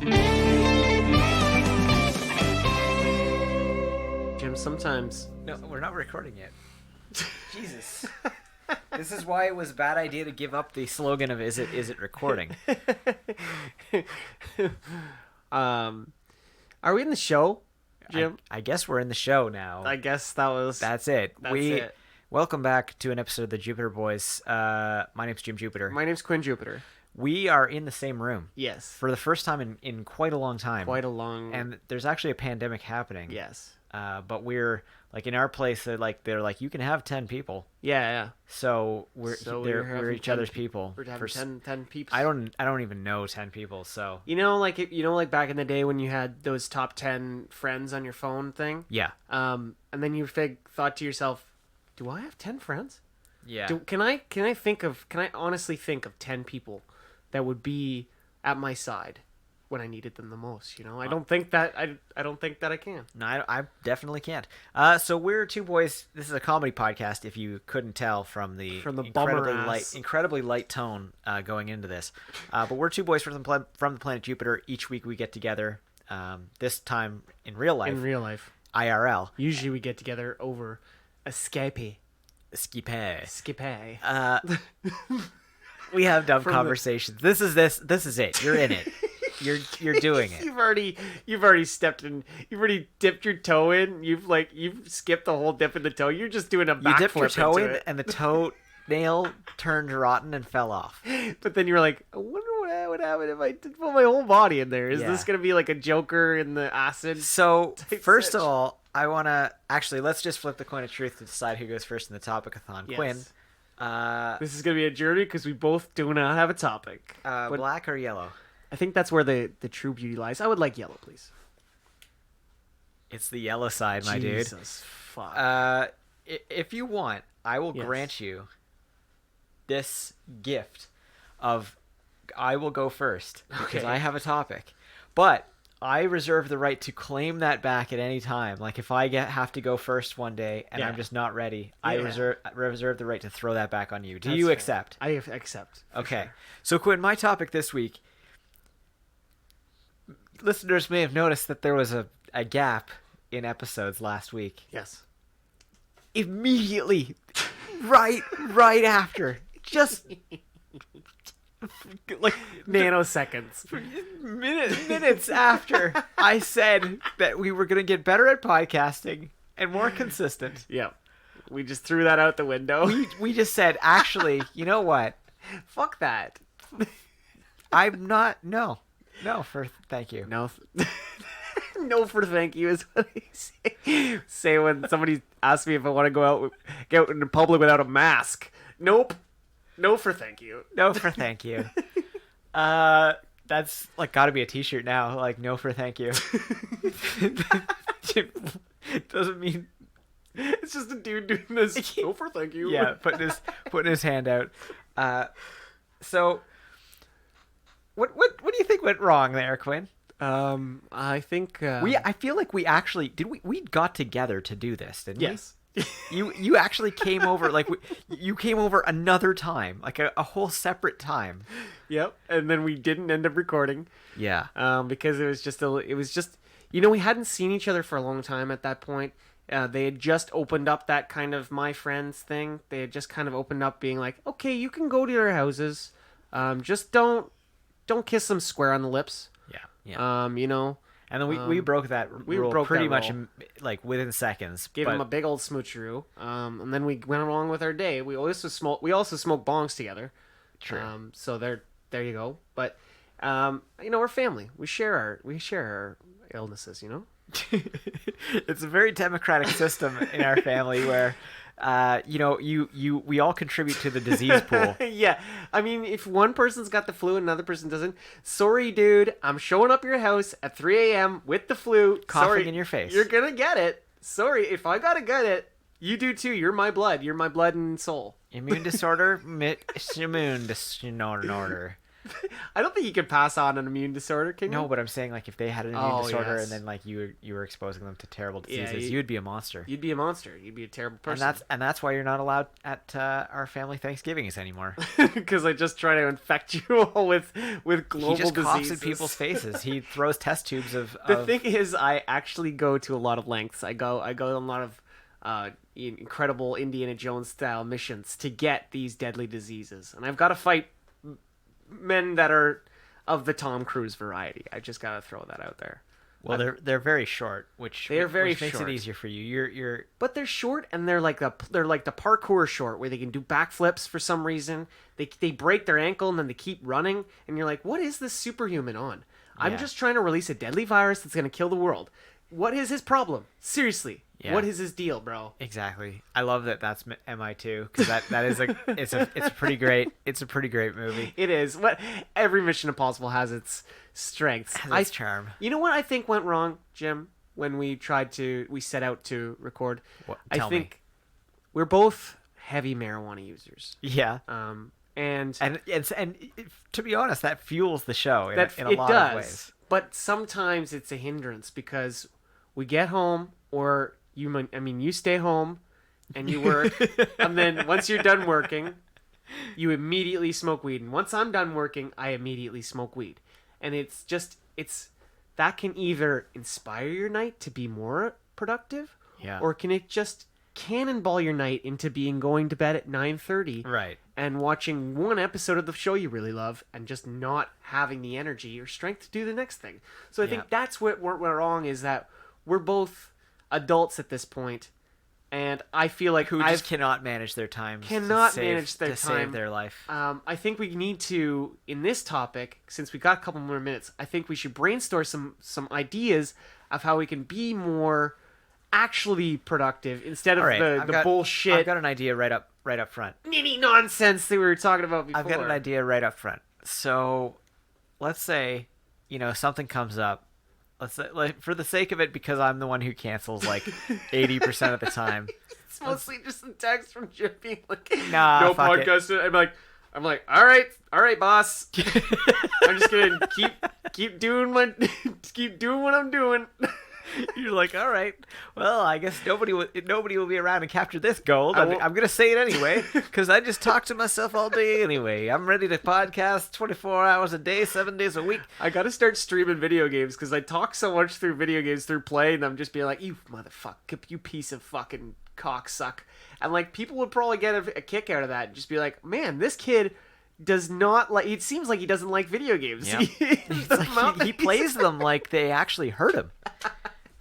Jim, sometimes... No, we're not recording yet. Jesus. This is why it was a bad idea to give up the slogan of is it recording? Are we in the show, Jim? I guess we're in the show now. I guess that's it. it. Welcome back to an episode of the Jupiter Boys. My name's Jim Jupiter. My name's Quinn Jupiter. We are in the same room. Yes. For the first time in quite a long time. And there's actually a pandemic happening. Yes. But we're like in our place. They're like you can have 10 people. Yeah. So we're each other's people. We're having 10 peeps. I don't even know 10 people. So like back in the day when you had those top 10 friends on your phone thing. Yeah. And then you thought to yourself, do I have 10 friends? Yeah. Can I honestly think of 10 people that would be at my side when I needed them the most? I don't think that I don't think that I can. No, I definitely can't. So we're two boys. This is a comedy podcast. If you couldn't tell from the incredibly light tone going into this, but we're two boys from the planet Jupiter. Each week we get together. This time in real life. IRL. Usually we get together over a Skype. We have dumb conversations. This is it. You're in it. You're doing it. You've already stepped in. You've already dipped your toe in. You've skipped the whole dip in the toe. You're just doing a backflip. You dipped your toe in, it. and the toe nail turned rotten and fell off. But then you were like, I wonder what would happen if I did put my whole body in there. Is this gonna be like a Joker in the acid? So first of all, I want to let's just flip the coin of truth to decide who goes first in the topic-a-thon. Yes. Quinn. This is going to be a journey because we both do not have a topic. Black or yellow? I think that's where the true beauty lies. I would like yellow, please. It's the yellow side, my dude. Jesus fuck. If you want, I will grant you this gift of I will go first because I have a topic. But I reserve the right to claim that back at any time. Like if I have to go first one day and I'm just not ready, I reserve the right to throw that back on you. Do you accept? I accept. Okay. Sure. So Quinn, my topic this week, listeners may have noticed that there was a gap in episodes last week. Yes. Immediately, right after, just... like nanoseconds, minutes after I said that we were going to get better at podcasting and more consistent. Yeah, we just threw that out the window. We just said, actually, you know what? Fuck that. I'm not. No for thank you. No for thank you is what I say when somebody asks me if I want to go out in public without a mask. Nope. No for thank you. No for thank you. That's got to be a t-shirt now. No for thank you. Doesn't mean it's just a dude doing this. No for thank you. Yeah, putting his hand out. So what do you think went wrong there, Quinn? I think I feel like we actually we got together to do this, didn't we? Yes. You actually came over you came over another time, a whole separate time. Yep. And then we didn't end up recording. Yeah. Because it was just we hadn't seen each other for a long time at that point. They had just opened up that kind of my friends thing. They had just kind of opened up being like, okay, you can go to their houses. Just don't kiss them square on the lips. Yeah. And then we broke that rule pretty much within seconds. Gave him a big old smoocheroo. And then we went along with our day. We also smoked bongs together. True. So there you go. But we're family. We share our illnesses. It's a very democratic system in our family where. We all contribute to the disease pool. Yeah. I mean, if one person's got the flu and another person doesn't, sorry, dude, I'm showing up your house at 3 a.m. with the flu. Coughing in your face. You're going to get it. Sorry, if I got to get it, you do too. You're my blood. You're my blood and soul. Immune disorder, immune disorder. I don't think you could pass on an immune disorder, can you? No, but I'm saying like if they had an immune disorder and then like you were exposing them to terrible diseases, you'd be a monster. You'd be a monster. You'd be a terrible person. And that's why you're not allowed at our family Thanksgivings anymore. Because I just try to infect you all with global diseases. He just coughs in people's faces. He throws test tubes of. The thing is, I actually go to a lot of lengths. I go on a lot of incredible Indiana Jones style missions to get these deadly diseases, and I've got to fight men that are of the Tom Cruise variety. I just got to throw that out there. Well, they're very short, which makes it easier for you. You're but they're short, and they're like the parkour short where they can do backflips for some reason. They break their ankle and then they keep running, and you're like, what is this superhuman on? I'm just trying to release a deadly virus that's going to kill the world. What is his problem? Seriously. Yeah. What is his deal, bro? Exactly. I love that that's MI2 because that is it's a pretty great movie. It is. What every Mission Impossible has its strengths. Its charm. You know what I think went wrong, Jim, when we set out to record? Tell me. We're both heavy marijuana users. Yeah. And to be honest, that fuels the show in a lot of ways. But sometimes it's a hindrance because we get home, or you stay home and you work, and then once you're done working, you immediately smoke weed. And once I'm done working, I immediately smoke weed. And that can either inspire your night to be more productive, or can it just cannonball your night into going to bed at 9:30, right, and watching one episode of the show you really love and just not having the energy or strength to do the next thing. So I think that's what we're wrong, is that we're both adults at this point, and I feel like who just cannot manage their time, save their life. I think we need to, in this topic, since we got a couple more minutes, I think we should brainstorm some ideas of how we can be more actually productive instead of the bullshit. I've got an idea right up front. Nitty nonsense that we were talking about before. I've got an idea right up front. So, let's say, something comes up. Let's say, for the sake of it, because I'm the one who cancels 80% of the time. It's mostly just a text from Jim being like, nah, no podcast. I'm like, all right, boss. I'm just gonna keep doing what I'm doing. You're like, all right, well, I guess nobody will be around to capture this gold. I'm gonna say it anyway because I just talk to myself all day anyway. I'm ready to podcast 24 hours a day, 7 days a week. I gotta start streaming video games because I talk so much through video games, through play, and I'm just being like, you motherfucker, you piece of fucking cocksuck, and people would probably get a kick out of that and just be like, man, this kid does not like. It seems like he doesn't like video games. Yep. He plays them like they actually hurt him.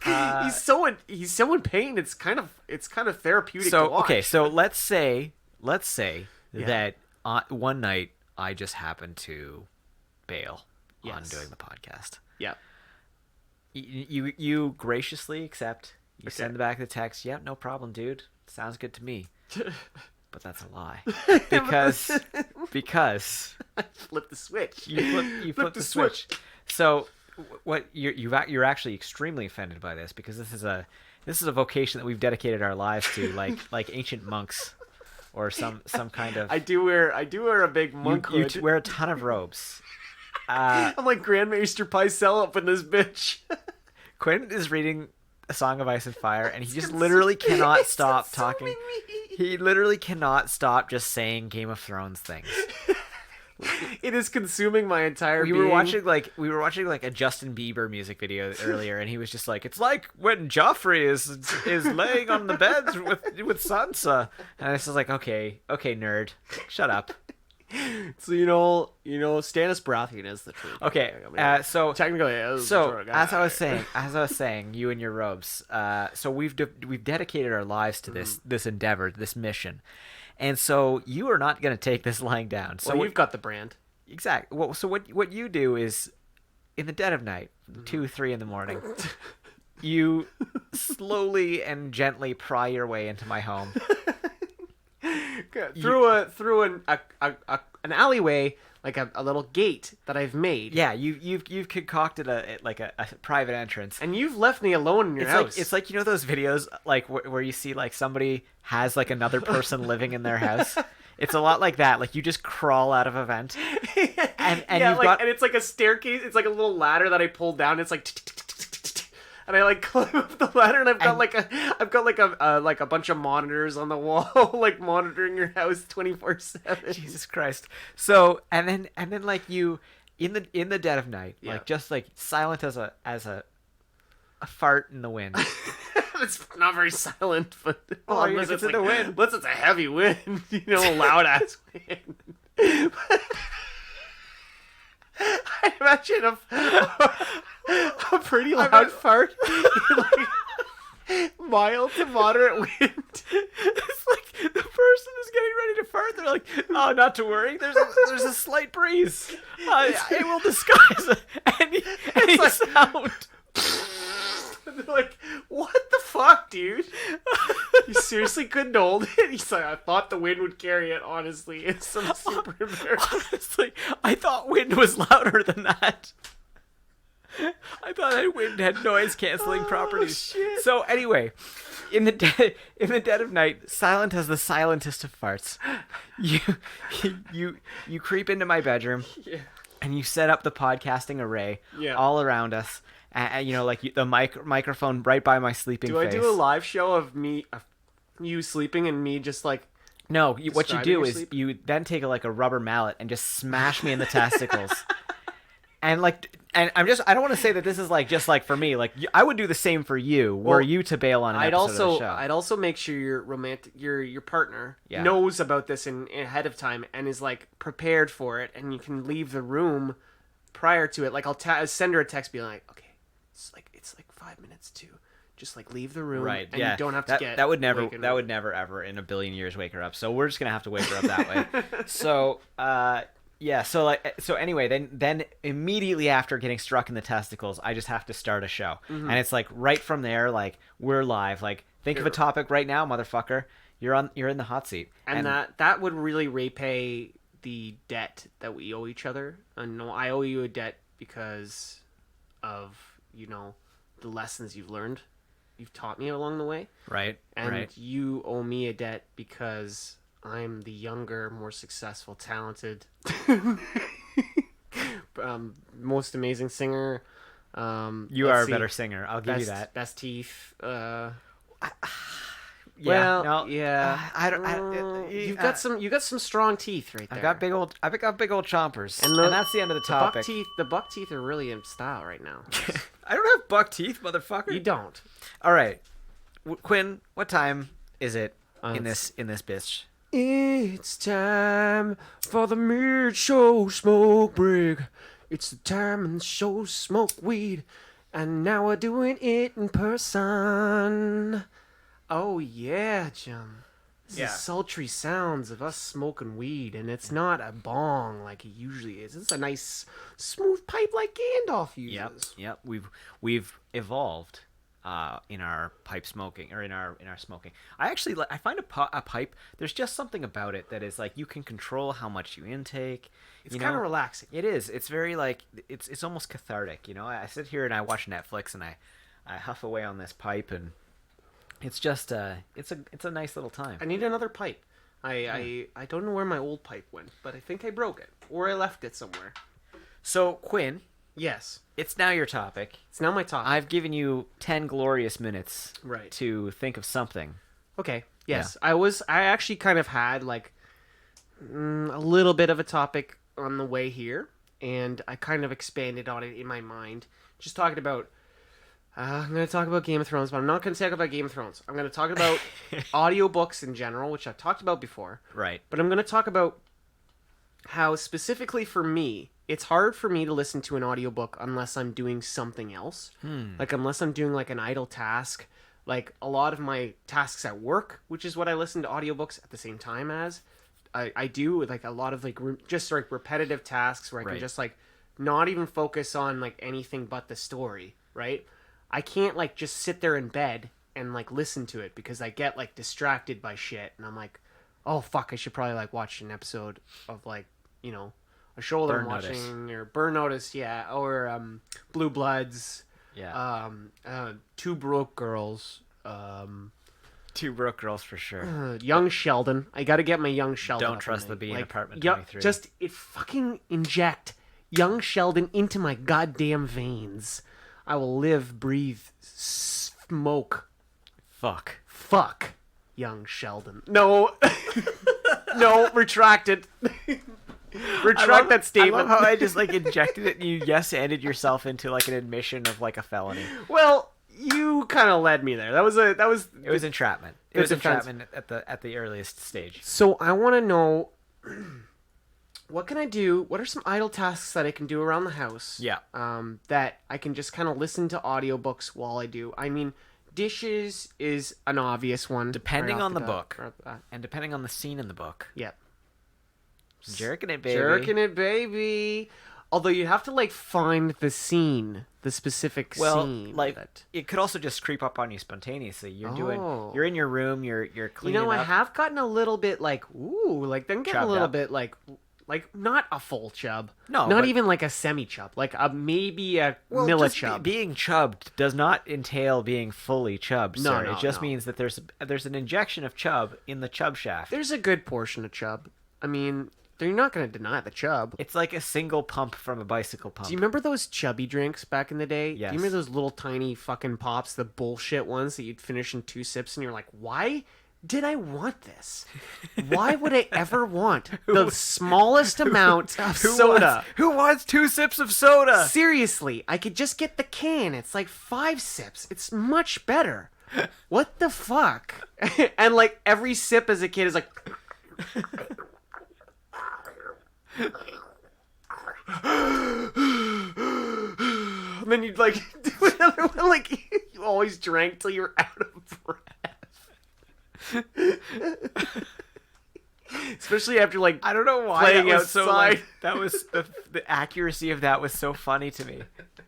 He's so in pain. It's kind of therapeutic. So to watch. Okay, so let's say that one night I just happened to bail on doing the podcast. Yeah. You graciously accept. You send back the text. Yeah, no problem, dude. Sounds good to me. But that's a lie because I flipped the switch. You flip the switch. So. What you're actually extremely offended by this because this is a vocation that we've dedicated our lives to, like ancient monks, or some kind of. I do wear a big monk hood. You wear a ton of robes. I'm like Grandmaster Pycelle up in this bitch. Quinn is reading A Song of Ice and Fire, and he just literally cannot stop talking. He literally cannot stop just saying Game of Thrones things. It is consuming my entire being. We were watching a Justin Bieber music video earlier, and he was just like, "It's like when Joffrey is laying on the beds with Sansa," and I was just like, "Okay, nerd, shut up." So Stannis Baratheon is the truth. Okay, so technically, as I was saying, you and your robes. So we've dedicated our lives to this endeavor, this mission. And so you are not going to take this lying down. So you've got the brand. Exactly. Well, so what you do is, in the dead of night, 2-3 in the morning, you slowly and gently pry your way into my home. Through an alleyway, like a little gate that I've made. Yeah, you've concocted a private entrance, and you've left me alone in your house. It's like those videos where you see somebody has another person living in their house. It's a lot like that. Like you just crawl out of a vent, and yeah, and it's like a staircase. It's like a little ladder that I pull down. It's like, and I like climb up the ladder, and I've got like a bunch of monitors on the wall, like monitoring your house 24/7. Jesus Christ. So and then like you in the dead of night, like just like silent as a fart in the wind. It's not very silent, but unless it's in the wind. Unless it's a heavy wind, a loud ass wind. I imagine a pretty loud fart, like mild to moderate wind. It's like the person is getting ready to fart. They're like, "Oh, not to worry. There's a slight breeze. It will disguise any sound." And they're like, what the fuck, dude? You seriously couldn't hold it? He's like, I thought the wind would carry it, honestly. It's some super embarrassing. Honestly, I thought wind was louder than that. I thought that wind had noise-canceling properties. Shit. So anyway, in the dead of night, silent as the silentest of farts, you creep into my bedroom, and you set up the podcasting array all around us. Like the microphone right by my sleeping face. Do I do a live show of you sleeping and me just like... No, what you do is you then take a rubber mallet and just smash me in the testicles. And I don't want to say that this is just for me. Like I would do the same for you. Were you to bail on an episode of the show? I'd also make sure your partner knows about this ahead of time and is like prepared for it, and you can leave the room prior to it. Like I'll send her a text being like, okay, it's like 5 minutes to just like leave the room, right? And yeah, you don't have to get that would never ever in a billion years wake her up. So we're just gonna have to wake her up that way. So so anyway, then immediately after getting struck in the testicles, I just have to start a show, and it's like right from there, like we're live. Like think of a topic right now, motherfucker. You're in the hot seat, and that would really repay the debt that we owe each other. And no, I owe you a debt because of the lessons you've taught me along the way, right? And you owe me a debt because I'm the younger, more successful, talented, most amazing singer. You are a better singer. I'll give you that. Best teeth. You've got some strong teeth right there. I've got big old chompers, and that's the end of the topic. The buck teeth are really in style right now. I don't have buck teeth, motherfucker. You don't. All right, Quinn. What time is it in this bitch? It's time for the mid-show smoke break. It's the time in the show smoke weed, and now we're doing it in person. Oh yeah, Jim. This is sultry sounds of us smoking weed, and it's not a bong like it usually is. It's a nice, smooth pipe like Gandalf uses. Yep. We've evolved in our pipe smoking, or in our smoking. I find a pipe. There's just something about it that is like you can control how much you intake. It's kind of relaxing. It is. It's very it's almost cathartic. I sit here and I watch Netflix and I huff away on this pipe, and it's just it's a nice little time. I need another pipe. I don't know where my old pipe went, but I think I broke it or I left it somewhere. So Quinn, yes, it's now your topic. It's now my topic. I've given you 10 glorious minutes, right, to think of something. Okay. Yes, yeah. I actually kind of had like a little bit of a topic on the way here, and I kind of expanded on it in my mind, just talking about. I'm going to talk about Game of Thrones, but I'm not going to talk about Game of Thrones. I'm going to talk about audiobooks in general, which I've talked about before. Right. But I'm going to talk about how, specifically for me, it's hard for me to listen to an audiobook unless I'm doing something else. Like, unless I'm doing, like, an idle task. Like, a lot of my tasks at work, which is what I listen to audiobooks at the same time as, I do, like, a lot of, like, just, like, repetitive tasks where I can just, like, not even focus on, like, anything but the story, right? I can't, like, just sit there in bed and, like, listen to it because I get, like, distracted by shit. And I'm like, oh, fuck, I should probably, like, watch an episode of, like, a show that I'm watching. Or Burn Notice, yeah. Or Blue Bloods. Yeah. 2 Broke Girls. Two broke girls for sure. Young Sheldon. I got to get my young Sheldon. Don't up trust in the me. bee in Like, apartment yeah, 23. just fucking inject young Sheldon into my goddamn veins. I will live, breathe, smoke. Fuck, young Sheldon. No. No, retracted. Retract that statement. I love how I just like injected it and you yes-anded yourself into like an admission of like a felony. Well, you kind of led me there. It was entrapment. It was entrapment at the earliest stage. So I want to know, what can I do? What are some idle tasks that I can do around the house? Yeah. That I can just kind of listen to audiobooks while I do. I mean, dishes is an obvious one. Depending on the book. And depending on the scene in the book. Yep. Jerking it, baby. Jerking it, baby. Although you have to like find the scene, the specific scene. Like it could also just creep up on you spontaneously. You're in your room, you're cleaning up. I have gotten a little bit like then getting a little bit like not a full chub. No, not even like a semi chub, like maybe a milli chub. Being chubbed does not entail being fully chubbed. No, it just means that there's an injection of chub in the chub shaft. There's a good portion of chub. I mean, you're not going to deny the chub. It's like a single pump from a bicycle pump. Do you remember those chubby drinks back in the day? Yes. Do you remember those little tiny fucking pops, the bullshit ones that you'd finish in 2 sips and you're like, why did I want this? Why would I ever want the smallest amount of soda? Who wants 2 sips of soda? Seriously, I could just get the can. It's like 5 sips. It's much better. What the fuck? And like every sip as a kid is like... And then you'd like do another one, like you always drank till you were out of breath. Especially after like I don't know why playing that was outside. So like, that was the accuracy of that was so funny to me.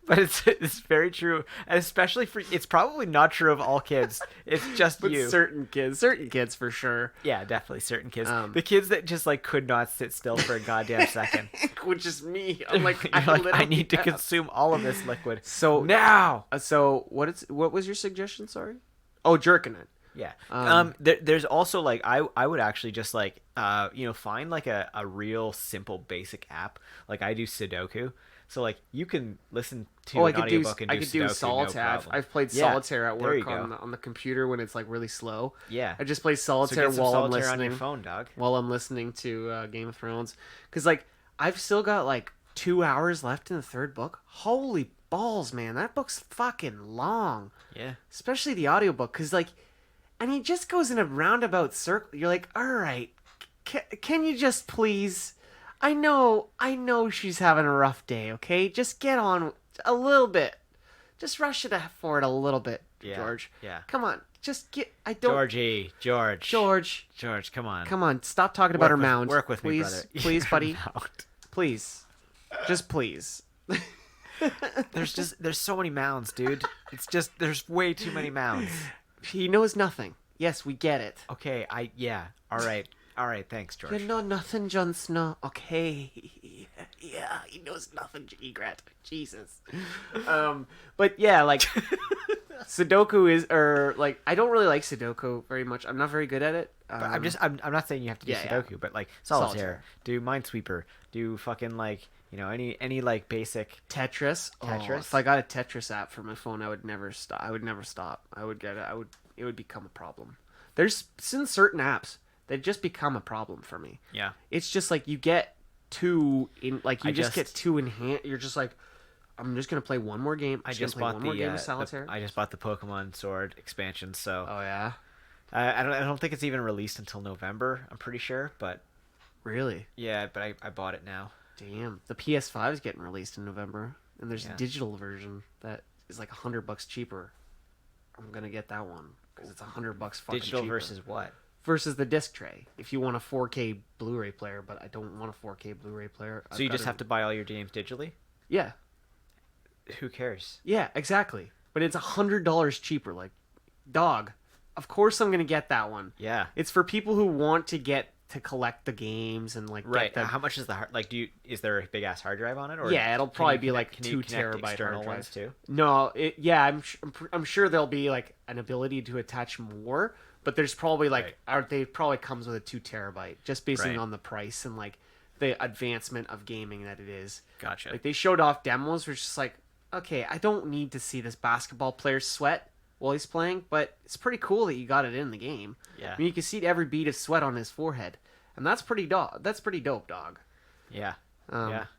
But it's very true, and especially it's probably not true of all kids. It's just but you. certain kids for sure. Yeah, definitely certain kids. The kids that just like could not sit still for a goddamn second. Which is me. I'm like, I need to consume all of this liquid. So now. So what was your suggestion? Sorry. Oh, jerking it. Yeah. There's also like I would actually just like find like a real simple basic app. Like I do Sudoku. So like you can listen to an audiobook and do Sudoku. I could do Solitaire. No I've played Solitaire at work on the computer when it's like really slow. Yeah. I just play Solitaire while I'm listening. On your phone, dog. While I'm listening to Game of Thrones, because like I've still got like 2 hours left in the 3rd book. Holy balls, man! That book's fucking long. Yeah. Especially the audiobook, because like, and he just goes in a roundabout circle. You're like, all right, can you just please? I know she's having a rough day, okay? Just get on a little bit. Just rush it forward a little bit, George. Yeah. Come on. Just get... George, come on. Come on. Stop talking about her mound. Work with please, me, brother. Please, buddy. Please. Just please. There's so many mounds, dude. It's just... There's way too many mounds. He knows nothing. Yes, we get it. Okay, All right, thanks, George. You know nothing, Jon Snow. Okay. Yeah, he knows nothing, Egret. Jesus. But yeah, like, Sudoku is, I don't really like Sudoku very much. I'm not very good at it. But I'm not saying you have to do Sudoku, but like Solitaire, do Minesweeper, do fucking like, any like basic Tetris. Tetris. If I got a Tetris app for my phone, I would never stop. It would become a problem. There's certain apps that just become a problem for me. Yeah. It's just like you get too in, like you just get too in hand. You're just like, I'm just gonna play one more game. I just bought one more game of Solitaire. I just bought the Pokemon Sword expansion. So. Oh yeah. I don't think it's even released until November. I'm pretty sure, but. Really? Yeah, but I bought it now. Damn, the PS5 is getting released in November, and there's a digital version that is like $100 cheaper. I'm gonna get that one because it's $100 fucking digital cheaper. versus what? Versus the disc tray. If you want a 4K Blu-ray player, but I don't want a 4K Blu-ray player. So you just have to buy all your games digitally? Yeah. Who cares? Yeah, exactly. But it's $100 cheaper. Like, dog. Of course I'm gonna get that one. Yeah. It's for people who want to collect the games and like right. Get the... How much is the hard? Like, is there a big ass hard drive on it? Or yeah, it'll probably be like 2 terabyte external hard drive. ones too. No, I'm sure there'll be like an ability to attach more, but there's probably like they probably comes with a 2 terabyte just based on the price and like the advancement of gaming that it is. Gotcha. Like they showed off demos, which is just like, okay, I don't need to see this basketball player sweat while he's playing, but it's pretty cool that you got it in the game. Yeah. I mean, you can see every bead of sweat on his forehead, and that's pretty dope. That's pretty dope, dog. Yeah.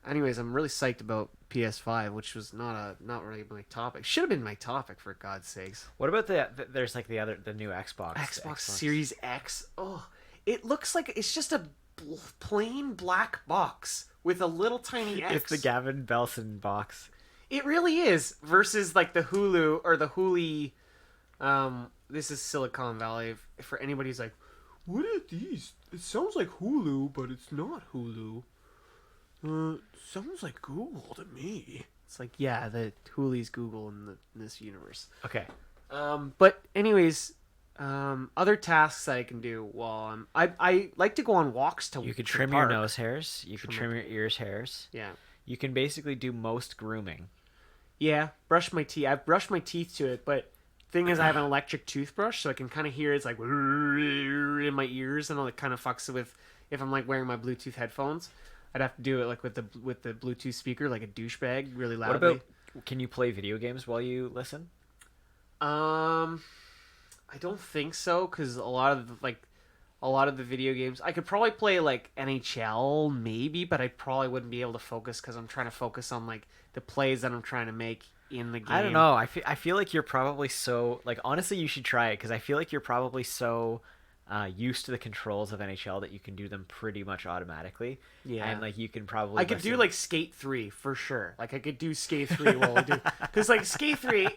Anyways, I'm really psyched about PS5, which was not really my topic. Should have been my topic, for God's sakes. What about there's like the new Xbox? Xbox Series X. Oh, it looks like it's just a plain black box with a little tiny X. It's the Gavin Belson box. It really is. Versus like the Hulu or the Huli. This is Silicon Valley. For anybody who's like, what are these? It sounds like Hulu, but it's not Hulu. Sounds like Google to me. It's like, yeah, the Huli's Google in this universe. Okay. But anyways, other tasks that I can do while I like to go on walks to. You could trim your nose hairs. You could trim your ears hairs. Yeah. You can basically do most grooming. Yeah, brush my teeth. I've brushed my teeth to it, but thing is, I have an electric toothbrush, so I can kind of hear it's like in my ears, and it kind of fucks with if I'm like wearing my Bluetooth headphones. I'd have to do it like with the Bluetooth speaker, like a douchebag, really loudly. What about? Can you play video games while you listen? I don't think so, because a lot of the video games I could probably play like NHL maybe, but I probably wouldn't be able to focus because I'm trying to focus on like the plays that I'm trying to make in the game. I don't know. I feel like you're probably so like honestly you should try it because I feel like you're probably so used to the controls of NHL that you can do them pretty much automatically. Yeah, and like you can probably I could do like Skate 3 for sure. Like I could do Skate 3 while I do because like Skate 3,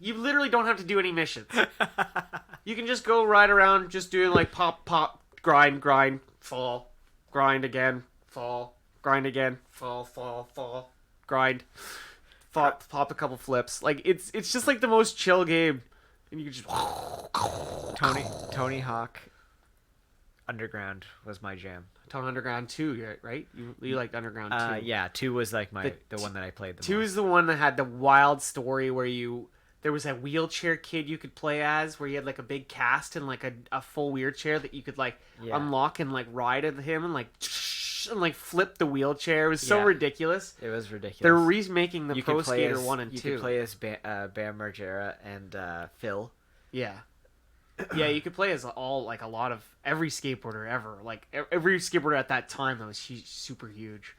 you literally don't have to do any missions. You can just go right around just doing like pop, grind, fall, grind again, fall, grind again, fall, grind, pop a couple flips. Like it's just like the most chill game, and you can just Tony Hawk Underground was my jam. Tony Underground 2, right? You liked Underground 2. Yeah, 2 was like the one that I played the 2 most. is the one that had the wild story where there was a wheelchair kid you could play as, where you had like a big cast and like a full wheelchair that you could like unlock and like ride at him and like flip the wheelchair. It was so ridiculous. It was ridiculous. They're remaking the Pro Skater 1 and 2. You could play as Bam Margera and Phil. Yeah. Yeah, you could play as every skateboarder ever. Like every skateboarder at that time that was super huge.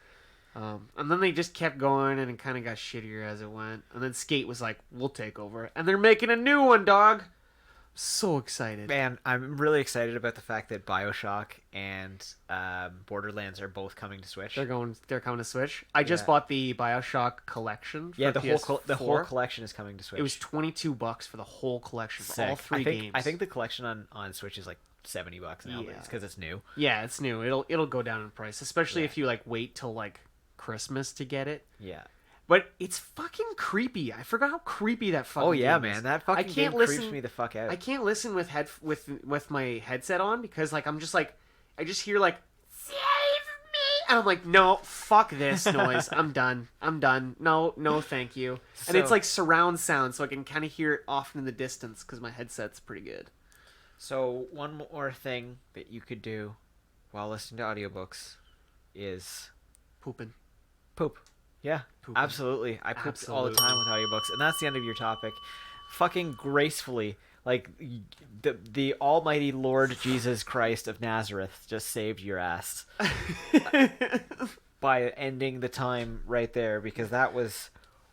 And then they just kept going, and it kind of got shittier as it went. And then Skate was like, "We'll take over," and they're making a new one, dog. So excited, man! I'm really excited about the fact that BioShock and Borderlands are both coming to Switch. They're coming to Switch. I just bought the BioShock collection. For the whole collection is coming to Switch. It was $22 for the whole collection for all 3 games. I think the collection on Switch is like $70 now, because it's new. Yeah, it's new. It'll go down in price, especially if you like wait till like Christmas to get it. Yeah. But it's fucking creepy. I forgot how creepy that fucking game is. Man, that fucking game creeps me the fuck out. I can't listen with my headset on because like I'm just like I just hear like save me and I'm like no, fuck this noise. I'm done. No, thank you. And it's like surround sound, so I can kind of hear it off in the distance because my headset's pretty good. So one more thing that you could do while listening to audiobooks is poop. Yeah, pooping. Absolutely. I poop all the time with audiobooks, and that's the end of your topic. Fucking gracefully, like the almighty Lord Jesus Christ of Nazareth just saved your ass by ending the time right there, because that was,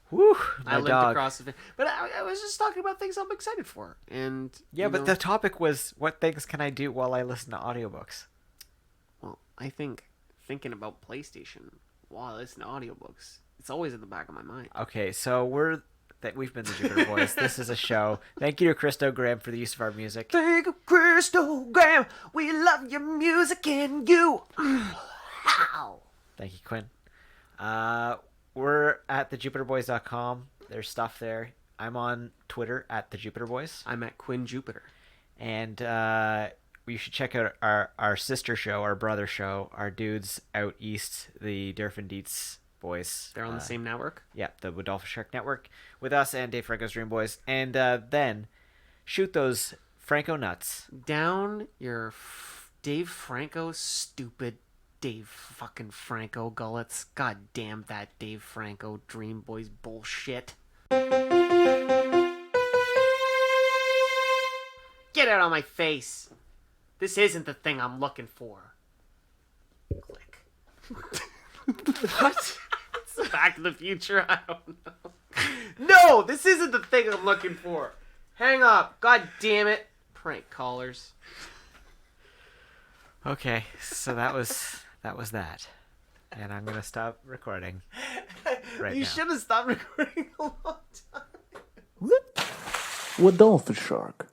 whew, I lived across the. But I was just talking about things I'm excited for, and but the topic was what things can I do while I listen to audiobooks. Well, I think thinking about PlayStation while I listen to audiobooks, it's always in the back of my mind. Okay, so we've been the Jupiter Boys. This is a show. Thank you to Christo Graham for the use of our music. Thank you, Christo Graham. We love your music and you. Thank you, Quinn. We're at thejupiterboys.com. There's stuff there. I'm on Twitter at thejupiterboys. I'm at Quinn Jupiter. And you should check out our sister show, our brother show, our dudes out east, the Durf and Dietz boys. They're on the same network? Yeah, the Woodolphin Shark Network, with us and Dave Franco's Dream Boys. And then shoot those Franco nuts. Down your Dave Franco stupid Dave fucking Franco gullets. God damn that Dave Franco Dream Boys bullshit. Get out of my face. This isn't the thing I'm looking for. Click. What? It's Back to the Future? I don't know. No, this isn't the thing I'm looking for. Hang up. God damn it. Prank callers. Okay, so that was that. And I'm going to stop recording right now. You should have stopped recording a long time. With Dolphin Shark.